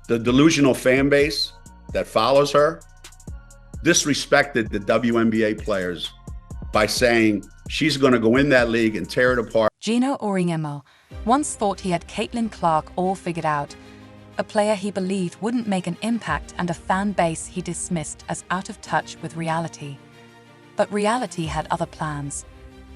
The delusional fan base that follows her disrespected the WNBA players by saying she's going to go in that league and tear it apart. Geno Auriemma once thought he had Caitlin Clark all figured out, a player he believed wouldn't make an impact and a fan base he dismissed as out of touch with reality. But reality had other plans.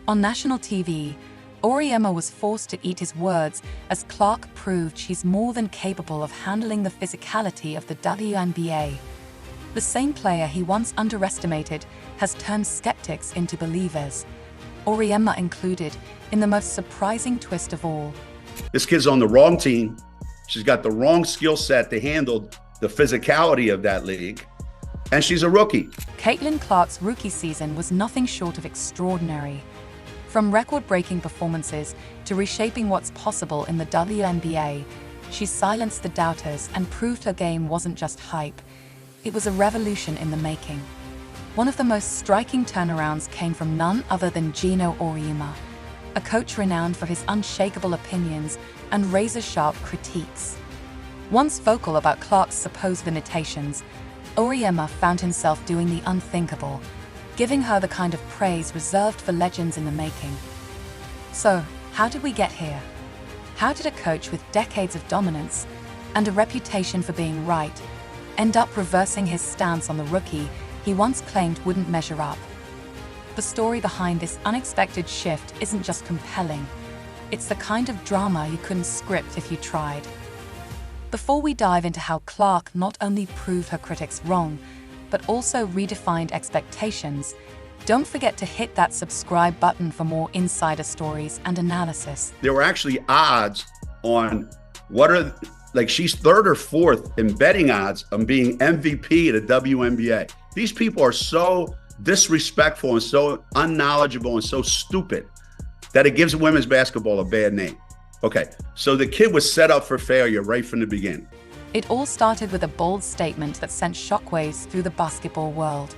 On national TV, Auriemma was forced to eat his words as Clark proved she's more than capable of handling the physicality of the WNBA. The same player he once underestimated has turned skeptics into believers, Auriemma included, in the most surprising twist of all. This kid's on the wrong team. She's got the wrong skill set to handle the physicality of that league, and she's a rookie. Caitlin Clark's rookie season was nothing short of extraordinary. From record-breaking performances to reshaping what's possible in the WNBA, she silenced the doubters and proved her game wasn't just hype. It was a revolution in the making. One of the most striking turnarounds came from none other than Geno Auriemma, a coach renowned for his unshakable opinions and razor-sharp critiques. Once vocal about Clark's supposed limitations, Auriemma found himself doing the unthinkable, giving her the kind of praise reserved for legends in the making. So, how did we get here? How did a coach with decades of dominance and a reputation for being right end up reversing his stance on the rookie he once claimed wouldn't measure up? The story behind this unexpected shift isn't just compelling, it's the kind of drama you couldn't script if you tried. Before we dive into how Clark not only proved her critics wrong, but also redefined expectations, don't forget to hit that subscribe button for more insider stories and analysis. There were actually odds on she's third or fourth in betting odds on being MVP at the WNBA. These people are so disrespectful and so unknowledgeable and so stupid that it gives women's basketball a bad name. Okay, so the kid was set up for failure right from the beginning. It all started with a bold statement that sent shockwaves through the basketball world.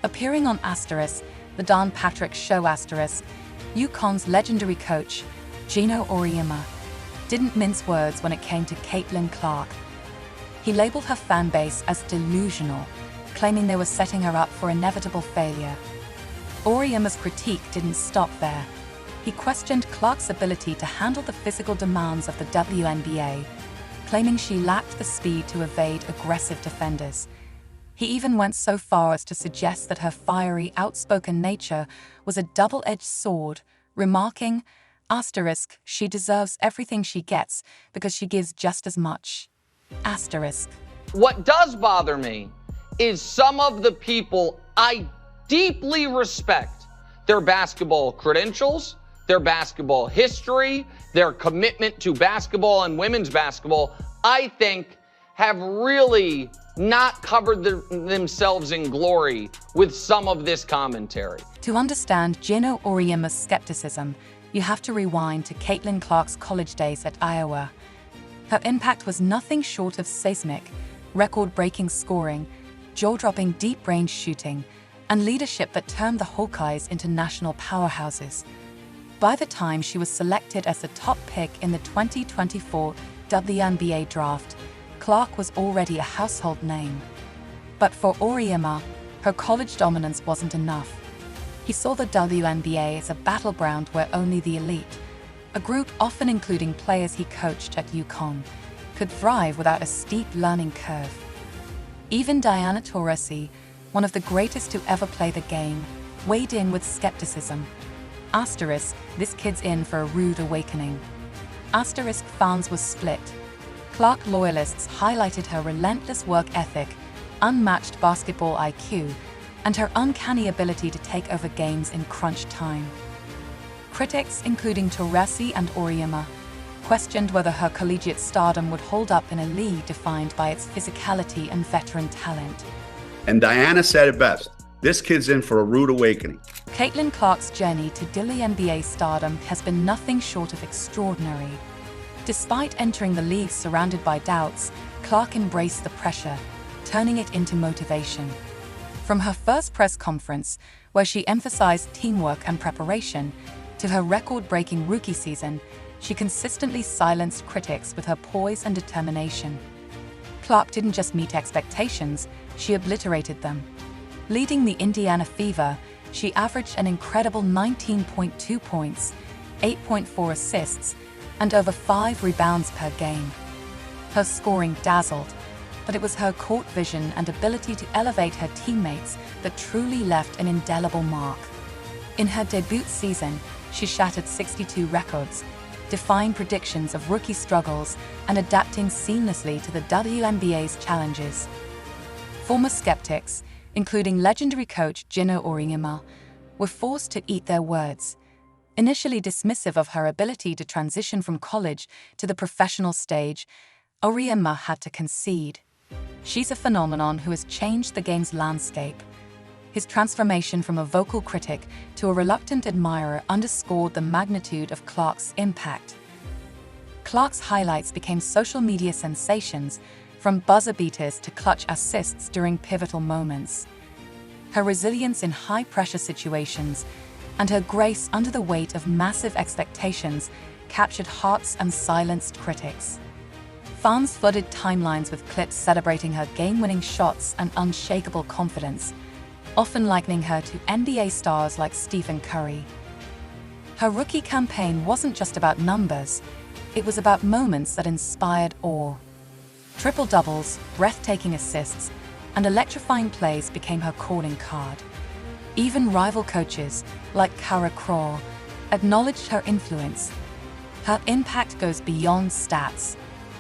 Appearing on Asterisk, the Dan Patrick Show Asterisk, UConn's legendary coach, Geno Auriemma, didn't mince words when it came to Caitlin Clark. He labeled her fan base as delusional, claiming they were setting her up for inevitable failure. Auriemma's critique didn't stop there. He questioned Clark's ability to handle the physical demands of the WNBA, claiming she lacked the speed to evade aggressive defenders. He even went so far as to suggest that her fiery, outspoken nature was a double-edged sword, remarking, Asterisk, she deserves everything she gets because she gives just as much. Asterisk. What does bother me is some of the people I deeply respect, their basketball credentials, their basketball history, their commitment to basketball and women's basketball, I think have really not covered themselves in glory with some of this commentary. To understand Geno Auriemma's skepticism, you have to rewind to Caitlin Clark's college days at Iowa. Her impact was nothing short of seismic, record-breaking scoring, jaw-dropping deep-range shooting, and leadership that turned the Hawkeyes into national powerhouses. By the time she was selected as the top pick in the 2024 WNBA draft, Clark was already a household name. But for Auriemma, her college dominance wasn't enough. He saw the WNBA as a battleground where only the elite, a group often including players he coached at UConn, could thrive without a steep learning curve. Even Diana Taurasi, one of the greatest to ever play the game, weighed in with skepticism. Asterisk, this kid's in for a rude awakening. Asterisk fans were split. Clark loyalists highlighted her relentless work ethic, unmatched basketball IQ, and her uncanny ability to take over games in crunch time. Critics, including Taurasi and Auriemma, questioned whether her collegiate stardom would hold up in a league defined by its physicality and veteran talent. And Diana said it best, this kid's in for a rude awakening. Caitlin Clark's journey to WNBA stardom has been nothing short of extraordinary. Despite entering the league surrounded by doubts, Clark embraced the pressure, turning it into motivation. From her first press conference, where she emphasized teamwork and preparation, to her record-breaking rookie season, she consistently silenced critics with her poise and determination. Clark didn't just meet expectations, she obliterated them. Leading the Indiana Fever, she averaged an incredible 19.2 points, 8.4 assists, and over 5 rebounds per game. Her scoring dazzled, but it was her court vision and ability to elevate her teammates that truly left an indelible mark. In her debut season, she shattered 62 records, defying predictions of rookie struggles and adapting seamlessly to the WNBA's challenges. Former skeptics, including legendary coach Geno Auriemma, were forced to eat their words. Initially dismissive of her ability to transition from college to the professional stage, Auriemma had to concede. She's a phenomenon who has changed the game's landscape. His transformation from a vocal critic to a reluctant admirer underscored the magnitude of Clark's impact. Clark's highlights became social media sensations, from buzzer beaters to clutch assists during pivotal moments. Her resilience in high-pressure situations and her grace under the weight of massive expectations captured hearts and silenced critics. Fans flooded timelines with clips celebrating her game-winning shots and unshakable confidence, often likening her to NBA stars like Stephen Curry. Her rookie campaign wasn't just about numbers, it was about moments that inspired awe. Triple-doubles, breathtaking assists, and electrifying plays became her calling card. Even rival coaches, like Kara Craw, acknowledged her influence. Her impact goes beyond stats.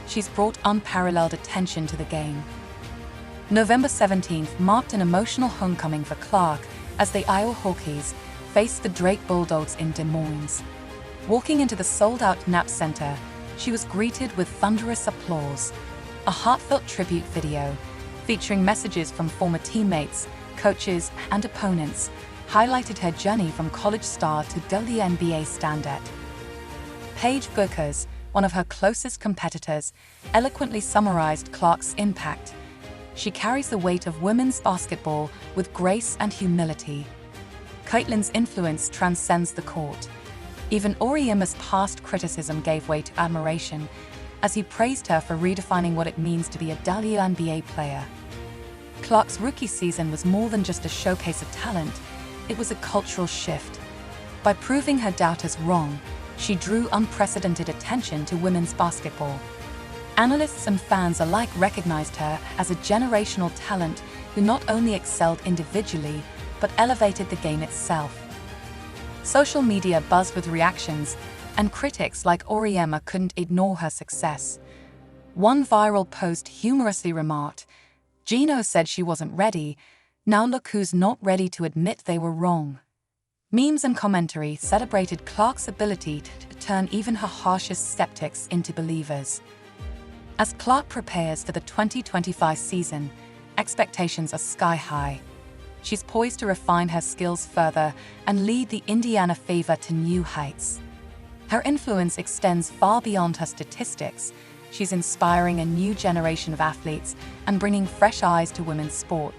She's brought unparalleled attention to the game. November 17th marked an emotional homecoming for Clark as the Iowa Hawkeyes faced the Drake Bulldogs in Des Moines. Walking into the sold-out Knapp Center, she was greeted with thunderous applause. A heartfelt tribute video, featuring messages from former teammates, coaches, and opponents, highlighted her journey from college star to WNBA standout. Paige Bueckers, one of her closest competitors, eloquently summarized Clark's impact. She carries the weight of women's basketball with grace and humility. Caitlin's influence transcends the court. Even Auriemma's past criticism gave way to admiration, as he praised her for redefining what it means to be a WNBA player. Clark's rookie season was more than just a showcase of talent, it was a cultural shift. By proving her doubters wrong, she drew unprecedented attention to women's basketball. Analysts and fans alike recognized her as a generational talent who not only excelled individually, but elevated the game itself. Social media buzzed with reactions, and critics like Auriemma couldn't ignore her success. One viral post humorously remarked, "Geno said she wasn't ready, now look who's not ready to admit they were wrong." Memes and commentary celebrated Clark's ability to turn even her harshest skeptics into believers. As Clark prepares for the 2025 season, expectations are sky-high. She's poised to refine her skills further and lead the Indiana Fever to new heights. Her influence extends far beyond her statistics. She's inspiring a new generation of athletes and bringing fresh eyes to women's sport.